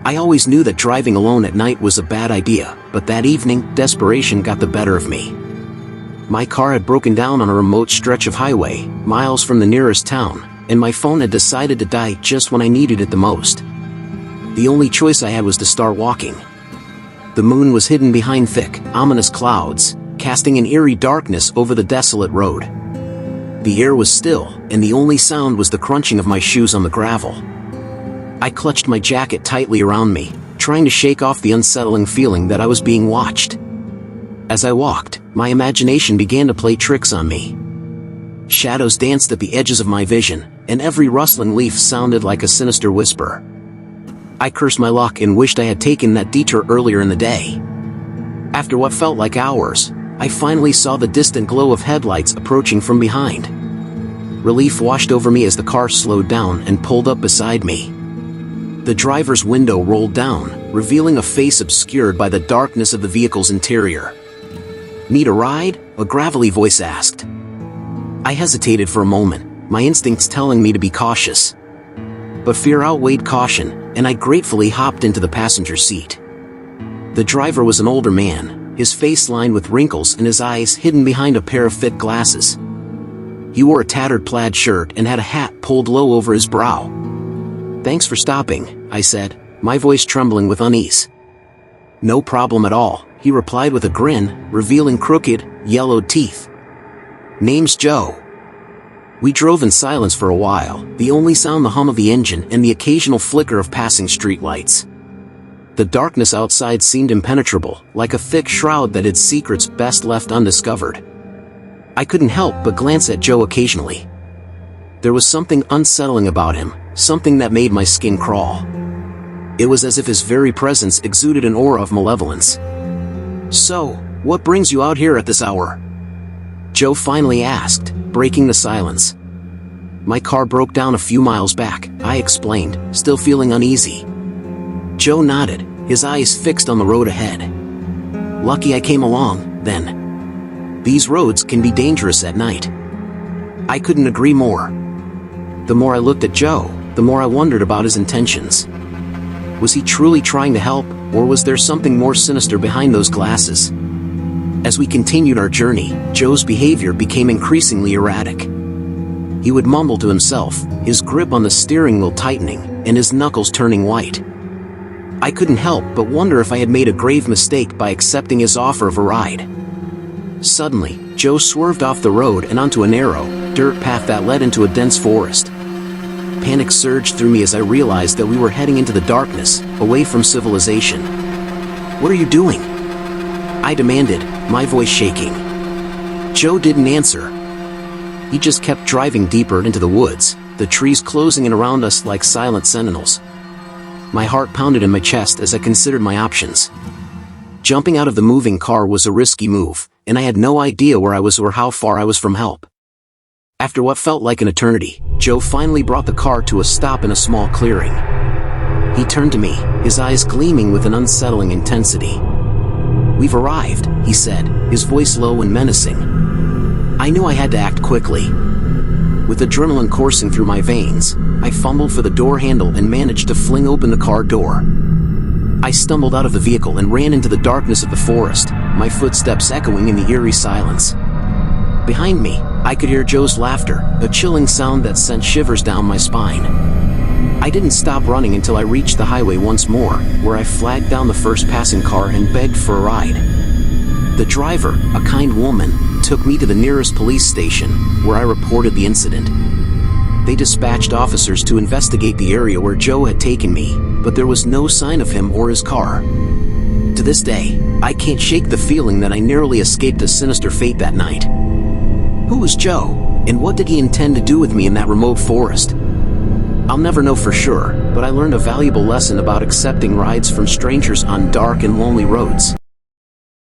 I always knew that driving alone at night was a bad idea, but that evening, desperation got the better of me. My car had broken down on a remote stretch of highway, miles from the nearest town, and my phone had decided to die just when I needed it the most. The only choice I had was to start walking. The moon was hidden behind thick, ominous clouds, casting an eerie darkness over the desolate road. The air was still, and the only sound was the crunching of my shoes on the gravel. I clutched my jacket tightly around me, trying to shake off the unsettling feeling that I was being watched. As I walked, my imagination began to play tricks on me. Shadows danced at the edges of my vision, and every rustling leaf sounded like a sinister whisper. I cursed my luck and wished I had taken that detour earlier in the day. After what felt like hours, I finally saw the distant glow of headlights approaching from behind. Relief washed over me as the car slowed down and pulled up beside me. The driver's window rolled down, revealing a face obscured by the darkness of the vehicle's interior. "Need a ride?" a gravelly voice asked. I hesitated for a moment, my instincts telling me to be cautious. But fear outweighed caution, and I gratefully hopped into the passenger seat. The driver was an older man, his face lined with wrinkles and his eyes hidden behind a pair of thick glasses. He wore a tattered plaid shirt and had a hat pulled low over his brow. "Thanks for stopping," I said, my voice trembling with unease. "No problem at all," he replied with a grin, revealing crooked, yellowed teeth. "Name's Joe." We drove in silence for a while, the only sound the hum of the engine and the occasional flicker of passing streetlights. The darkness outside seemed impenetrable, like a thick shroud that hid secrets best left undiscovered. I couldn't help but glance at Joe occasionally. There was something unsettling about him, something that made my skin crawl. It was as if his very presence exuded an aura of malevolence. "So, what brings you out here at this hour?" Joe finally asked, breaking the silence. "My car broke down a few miles back," I explained, still feeling uneasy. Joe nodded, his eyes fixed on the road ahead. "Lucky I came along, then. These roads can be dangerous at night." I couldn't agree more. The more I looked at Joe, the more I wondered about his intentions. Was he truly trying to help, or was there something more sinister behind those glasses? As we continued our journey, Joe's behavior became increasingly erratic. He would mumble to himself, his grip on the steering wheel tightening, and his knuckles turning white. I couldn't help but wonder if I had made a grave mistake by accepting his offer of a ride. Suddenly, Joe swerved off the road and onto a narrow, dirt path that led into a dense forest. Panic surged through me as I realized that we were heading into the darkness, away from civilization. "What are you doing?" I demanded, my voice shaking. Joe didn't answer. He just kept driving deeper into the woods, the trees closing in around us like silent sentinels. My heart pounded in my chest as I considered my options. Jumping out of the moving car was a risky move, and I had no idea where I was or how far I was from help. After what felt like an eternity, Joe finally brought the car to a stop in a small clearing. He turned to me, his eyes gleaming with an unsettling intensity. "We've arrived," he said, his voice low and menacing. I knew I had to act quickly. With adrenaline coursing through my veins, I fumbled for the door handle and managed to fling open the car door. I stumbled out of the vehicle and ran into the darkness of the forest, my footsteps echoing in the eerie silence. Behind me, I could hear Joe's laughter, a chilling sound that sent shivers down my spine. I didn't stop running until I reached the highway once more, where I flagged down the first passing car and begged for a ride. The driver, a kind woman, took me to the nearest police station, where I reported the incident. They dispatched officers to investigate the area where Joe had taken me, but there was no sign of him or his car. To this day, I can't shake the feeling that I narrowly escaped a sinister fate that night. Who was Joe, and what did he intend to do with me in that remote forest? I'll never know for sure, but I learned a valuable lesson about accepting rides from strangers on dark and lonely roads.